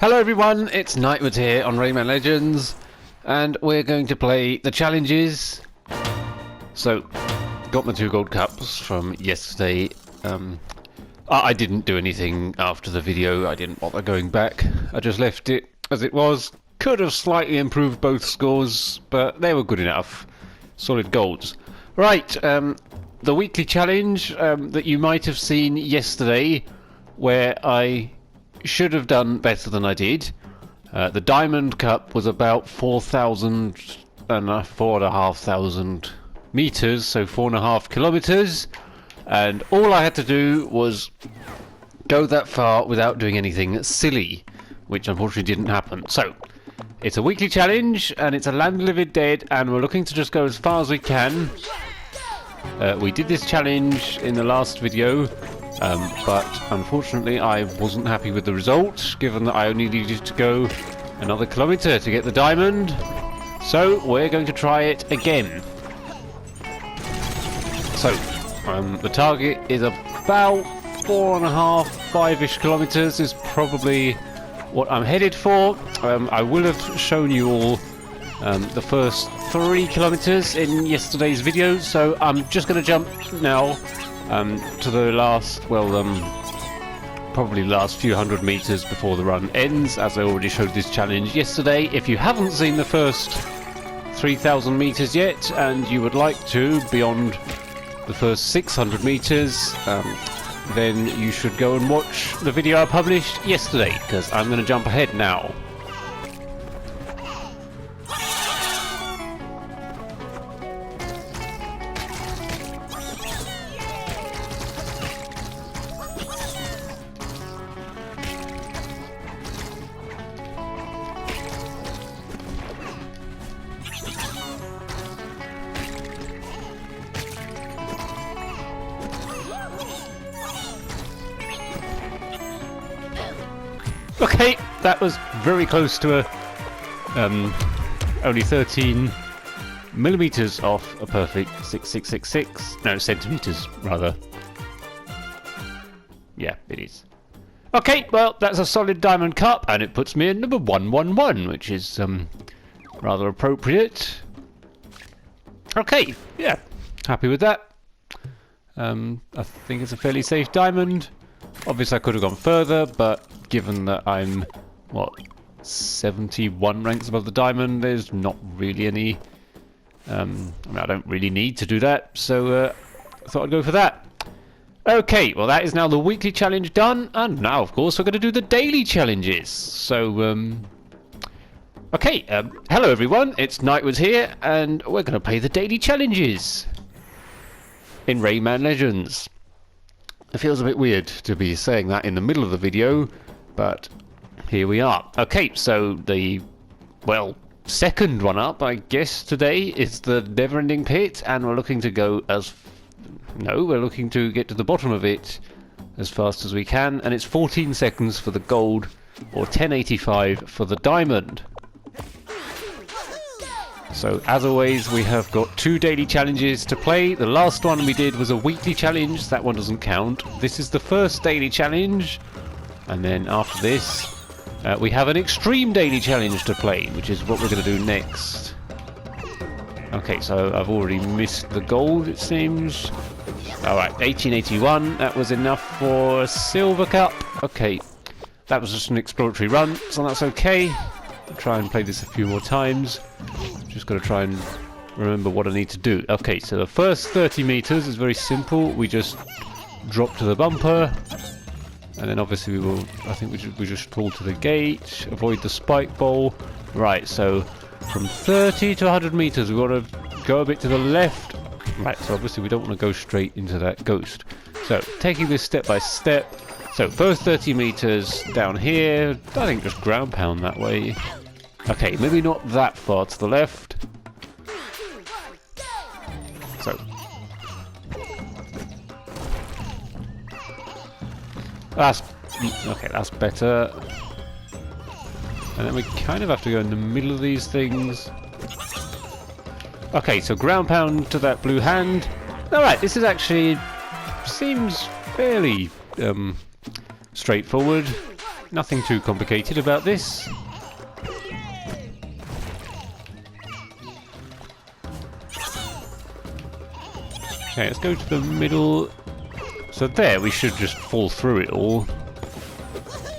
Hello everyone, it's Nightwood here on Rayman Legends, and we're going to play the challenges. So, got my 2 gold cups from yesterday. I didn't do anything after the video, I didn't bother going back. I just left it as it was. Could have slightly improved both scores, but they were good enough. Solid golds. Right, the weekly challenge that you might have seen yesterday, where I should have done better than I did. The Diamond Cup was about 4,500 meters, so 4.5 kilometers, and all I had to do was go that far without doing anything silly, which unfortunately didn't happen. So it's a weekly challenge, and it's a Land of the Living Dead, and we're looking to just go as far as we can. We did this challenge in the last video, but unfortunately I wasn't happy with the result, given that I only needed to go another kilometre to get the diamond. So we're going to try it again. So the target is about 4.5, 5-ish kilometres is probably what I'm headed for. I will have shown you all the first 3 kilometres in yesterday's video, so I'm just going to jump now to the last, probably last few hundred meters before the run ends, as I already showed this challenge yesterday. If you haven't seen the first 3,000 meters yet, and you would like to beyond the first 600 meters, then you should go and watch the video I published yesterday, because I'm going to jump ahead now. Okay, that was very close to a only 13 millimeters off a perfect 6666. No, centimeters rather. Yeah, it is. Okay, well, that's a solid Diamond Cup, and it puts me in number 111, which is rather appropriate. Okay, yeah, happy with that. I think it's a fairly safe diamond. Obviously I could have gone further, but given that I'm, 71 ranks above the diamond, there's not really any, I don't really need to do that, so I thought I'd go for that. Okay, well that is now the weekly challenge done, and now of course we're going to do the daily challenges. So, okay, hello everyone, it's Nightwood here, and we're going to play the daily challenges in Rayman Legends. It feels a bit weird to be saying that in the middle of the video, but here we are. Okay, so the, second one up, I guess, today is the never-ending pit, and we're looking to go we're looking to get to the bottom of it as fast as we can, and it's 14 seconds for the gold, or 1085 for the diamond. So, as always, we have got 2 daily challenges to play. The last one we did was a weekly challenge, that one doesn't count. This is the first daily challenge, and then after this, we have an extreme daily challenge to play, which is what we're going to do next. Okay, so I've already missed the gold, it seems. Alright, 1881, that was enough for a silver cup. Okay, that was just an exploratory run, so that's okay. I'll try and play this a few more times. Just got to try and remember what I need to do. Okay, so the first 30 meters is very simple. We just drop to the bumper, and then obviously we will. I think we just fall to the gate, avoid the spike bowl. Right, so from 30 to 100 meters, we want to go a bit to the left. Right, so obviously we don't want to go straight into that ghost. So taking this step by step. So first 30 meters down here. I think just ground pound that way. Okay, maybe not that far to the left. So. That's better. And then we kind of have to go in the middle of these things. Okay, so ground pound to that blue hand. Alright, this is actually, seems fairly straightforward. Nothing too complicated about this. Okay, let's go to the middle. So there, we should just fall through it all.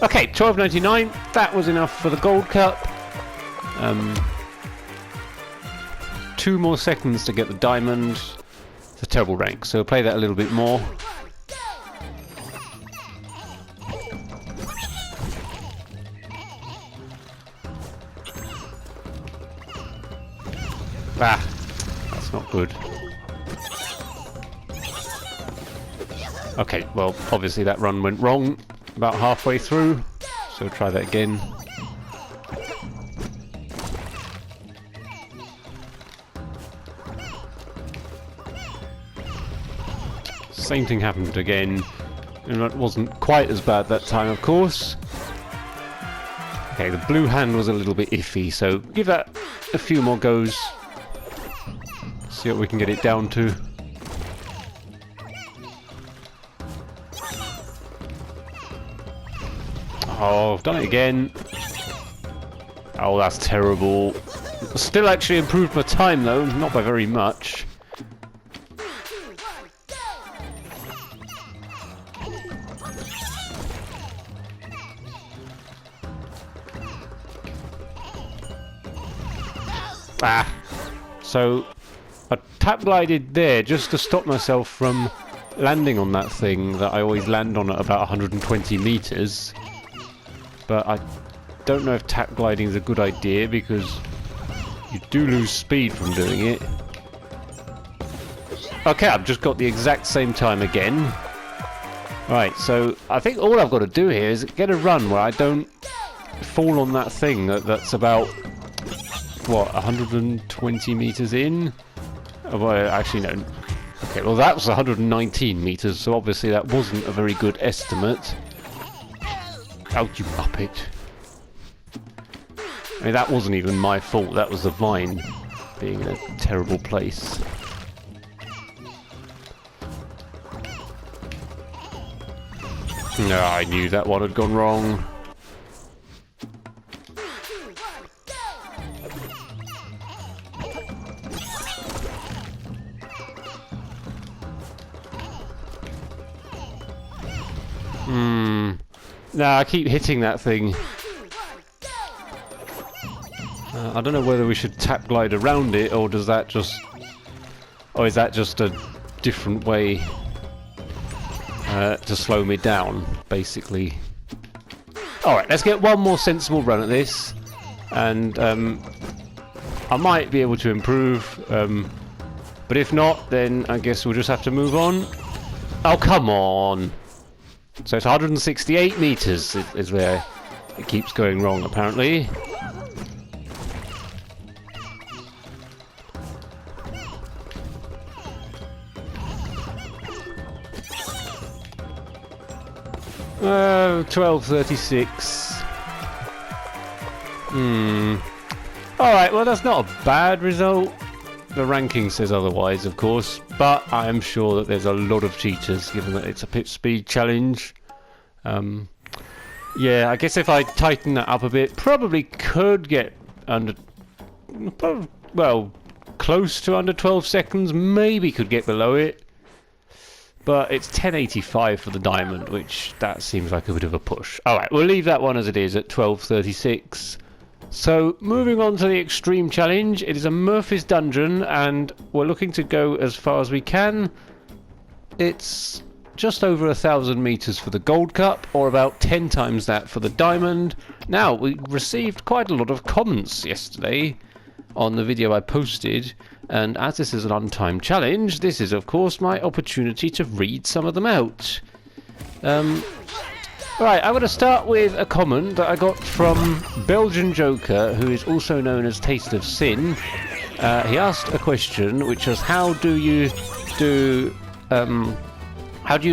Okay, 12.99. That was enough for the gold cup. 2 more seconds to get the diamond. It's a terrible rank, so play that a little bit more. Ah, that's not good. Okay, well, obviously that run went wrong about halfway through, so try that again. Same thing happened again, and it wasn't quite as bad that time, of course. Okay, the blue hand was a little bit iffy, so give that a few more goes. See what we can get it down to. Oh, I've done it again. Oh, that's terrible. Still actually improved my time though, not by very much. Ah, so I tap glided there just to stop myself from landing on that thing that I always land on at about 120 meters. But I don't know if tap gliding is a good idea because you do lose speed from doing it. Okay, I've just got the exact same time again. Right, so I think all I've got to do here is get a run where I don't fall on that thing that's about, what, 120 meters in? Oh, well, actually, no. Okay, well, that was 119 meters, so obviously that wasn't a very good estimate. Out you muppet. I mean, that wasn't even my fault, that was the vine being in a terrible place. No, I knew that one had gone wrong. Nah, I keep hitting that thing. I don't know whether we should tap glide around it, or does that just... Or is that just a different way to slow me down, basically? Alright, let's get one more sensible run at this. And I might be able to improve. But if not, then I guess we'll just have to move on. Oh, come on! So it's 168 meters is where it keeps going wrong, apparently. Oh, 12:36. Alright, well that's not a bad result. The ranking says otherwise, of course, but I am sure that there's a lot of cheaters, given that it's a pit speed challenge. Yeah, I guess if I tighten that up a bit, probably could get under... Well, close to under 12 seconds, maybe could get below it. But it's 10.85 for the diamond, which that seems like a bit of a push. Alright, we'll leave that one as it is at 12:36. So, moving on to the extreme challenge. It is a Murphy's dungeon, and we're looking to go as far as we can. It's just over 1,000 meters for the gold cup, or about 10 times that for the diamond. Now, we received quite a lot of comments yesterday on the video I posted, and as this is an untimed challenge, this is of course my opportunity to read some of them out. Right, I'm going to start with a comment that I got from Belgian Joker, who is also known as Taste of Sin. He asked a question, which was, how do you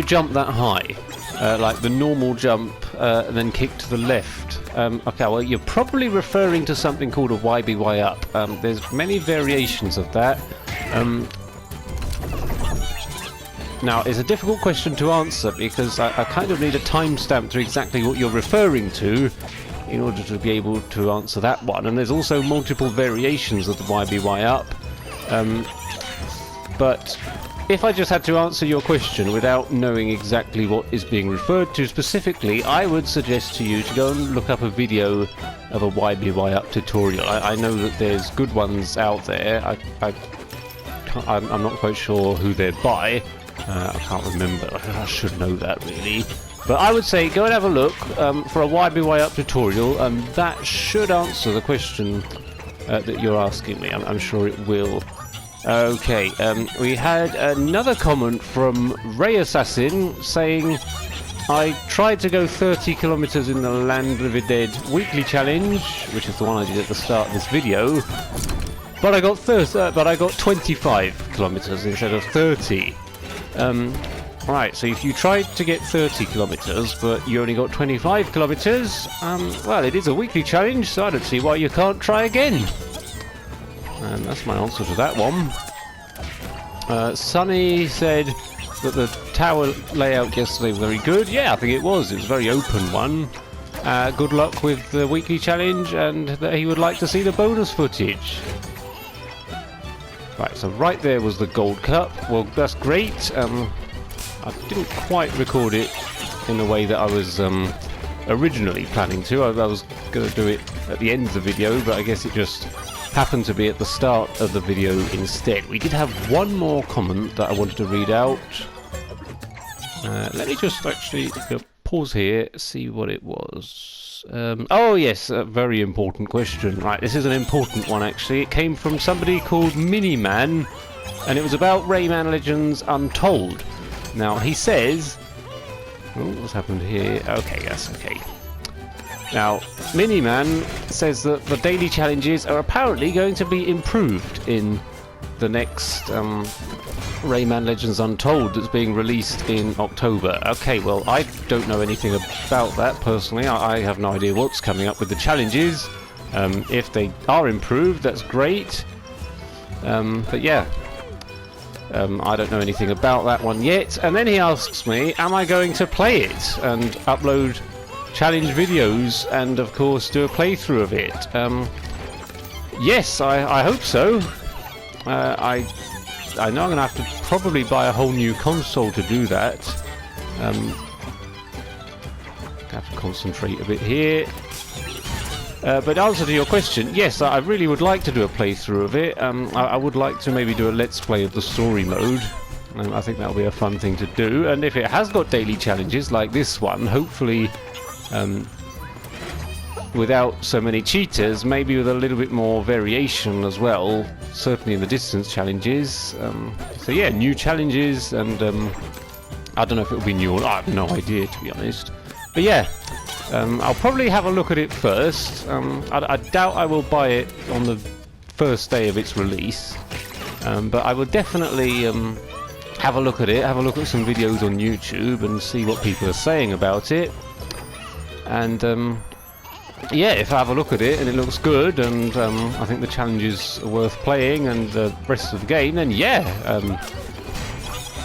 jump that high? Like the normal jump, and then kick to the left. Okay, well, you're probably referring to something called a YBY up. There's many variations of that. Now, it's a difficult question to answer because I kind of need a timestamp to exactly what you're referring to in order to be able to answer that one. And there's also multiple variations of the YBY up. But if I just had to answer your question without knowing exactly what is being referred to specifically, I would suggest to you to go and look up a video of a YBY up tutorial. I know that there's good ones out there. I'm not quite sure who they're by. I can't remember. I should know that really. But I would say go and have a look for a YBY up tutorial. That should answer the question that you're asking me. I'm sure it will. Okay, we had another comment from Ray Assassin saying, I tried to go 30 kilometers in the Land of the Dead weekly challenge, which is the one I did at the start of this video, but I got 25 kilometers instead of 30. Right, so if you tried to get 30 kilometers, but you only got 25 kilometers, well, it is a weekly challenge, so I don't see why you can't try again. And that's my answer to that one. Sunny said that the tower layout yesterday was very good. Yeah, I think it was. It was a very open one. Good luck with the weekly challenge, and that he would like to see the bonus footage. Right, so right there was the gold cup. Well, that's great. I didn't quite record it in the way that I was originally planning to. I was going to do it at the end of the video, but I guess it just happened to be at the start of the video instead. We did have one more comment that I wanted to read out. Let me just actually pause here, see what it was. Oh yes, a very important question. Right, this is an important one actually. It came from somebody called Miniman, and it was about Rayman Legends Untold. Now he says... Oh, what's happened here? Okay, yes, okay. Now, Miniman says that the daily challenges are apparently going to be improved in the next Rayman Legends Untold that's being released in October. Okay, well, I don't know anything about that personally. I have no idea what's coming up with the challenges. If they are improved, that's great. But yeah, I don't know anything about that one yet. And then he asks me, am I going to play it and upload challenge videos and of course do a playthrough of it? Yes, I hope so. I know I'm gonna have to probably buy a whole new console to do that. Have to concentrate a bit here. But answer to your question, yes, I really would like to do a playthrough of it. I would like to maybe do a let's play of the story mode. I think that'll be a fun thing to do, and if it has got daily challenges like this one, hopefully without so many cheaters, maybe with a little bit more variation as well, certainly in the distance challenges. So yeah, new challenges, and I don't know if it'll be new or I have no idea, to be honest. But yeah, I'll probably have a look at it first. I doubt I will buy it on the first day of its release, but I will definitely have a look at it, have a look at some videos on YouTube and see what people are saying about it. And yeah, if I have a look at it and it looks good, and I think the challenges are worth playing and the rest of the game, then yeah,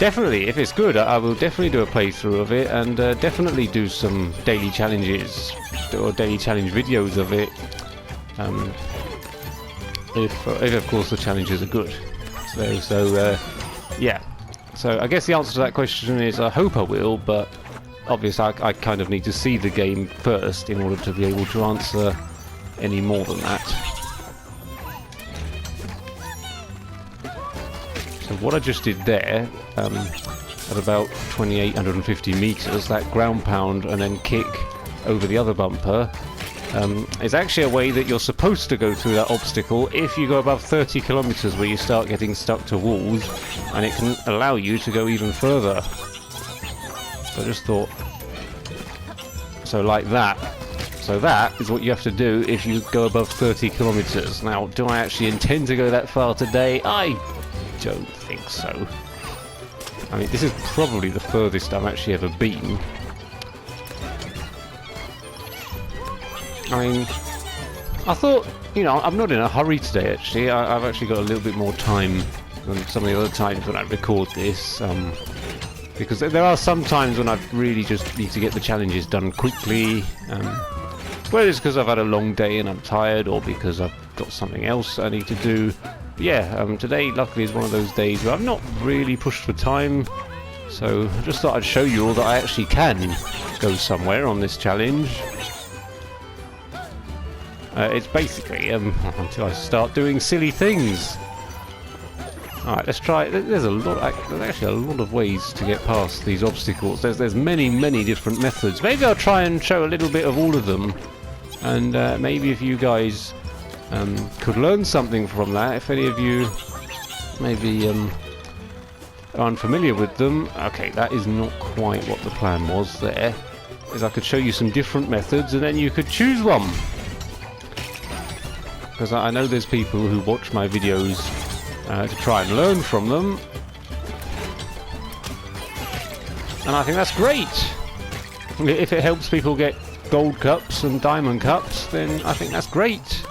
definitely, if it's good, I will definitely do a playthrough of it, and definitely do some daily challenges or daily challenge videos of it, if of course the challenges are good. So yeah, so I guess the answer to that question is I hope I will, but obviously I kind of need to see the game first in order to be able to answer any more than that. So what I just did there, at about 2,850 meters, that ground pound and then kick over the other bumper, is actually a way that you're supposed to go through that obstacle if you go above 30 kilometers, where you start getting stuck to walls, and it can allow you to go even further. So I just thought, so like that. So that is what you have to do if you go above 30 kilometers. Now, do I actually intend to go that far today? I don't think so. I mean, this is probably the furthest I've actually ever been. I mean, I thought, you know, I'm not in a hurry today actually. I've actually got a little bit more time than some of the other times when I record this. because there are some times when I really just need to get the challenges done quickly, whether it's because I've had a long day and I'm tired, or because I've got something else I need to do. But yeah, today luckily is one of those days where I'm not really pushed for time, so I just thought I'd show you all that I actually can go somewhere on this challenge. It's basically until I start doing silly things. Alright, let's try. There's actually a lot of ways to get past these obstacles. There's many different methods. Maybe I'll try and show a little bit of all of them, and maybe if you guys could learn something from that, if any of you maybe are unfamiliar with them. Okay, that is not quite what the plan was there. Is I could show you some different methods and then you could choose one. Because I know there's people who watch my videos to try and learn from them. And I think that's great. If it helps people get gold cups and diamond cups, then I think that's great.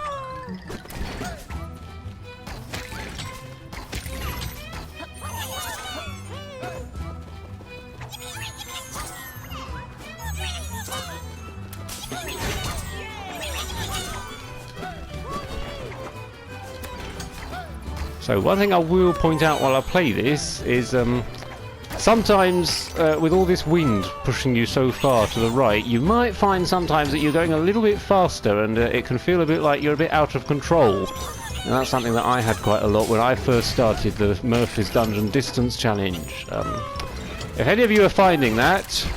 So one thing I will point out while I play this is sometimes with all this wind pushing you so far to the right, you might find sometimes that you're going a little bit faster, and it can feel a bit like you're a bit out of control. And that's something that I had quite a lot when I first started the Murphy's Dungeon Distance Challenge. If any of you are finding that,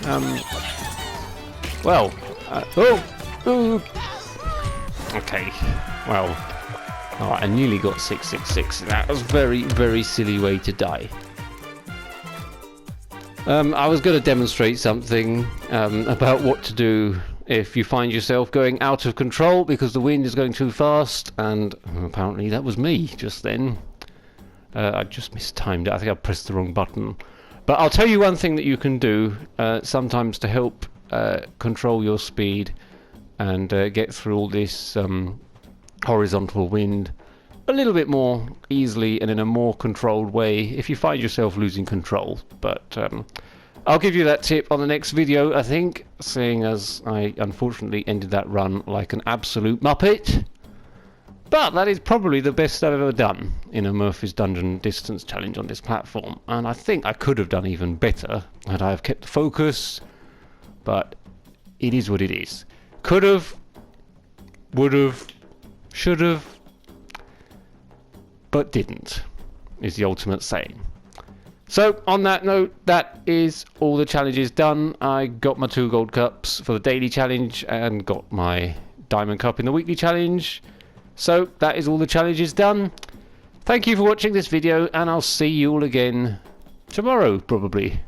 well, okay, well. Alright, I nearly got 666. That was very silly way to die. I was going to demonstrate something about what to do if you find yourself going out of control because the wind is going too fast, and apparently that was me just then. I just mistimed it. I think I pressed the wrong button. But I'll tell you one thing that you can do sometimes to help control your speed and get through all this horizontal wind a little bit more easily and in a more controlled way if you find yourself losing control. But I'll give you that tip on the next video, I think, seeing as I unfortunately ended that run like an absolute muppet. But that is probably the best I've ever done in a Murphy's Dungeon Distance Challenge on this platform, and I think I could have done even better had I have kept the focus, but it is what it is. Could have, would have, should have, but didn't, is the ultimate saying. So, on that note, that is all the challenges done. I got my 2 gold cups for the daily challenge and got my diamond cup in the weekly challenge. So, that is all the challenges done. Thank you for watching this video, and I'll see you all again tomorrow, probably.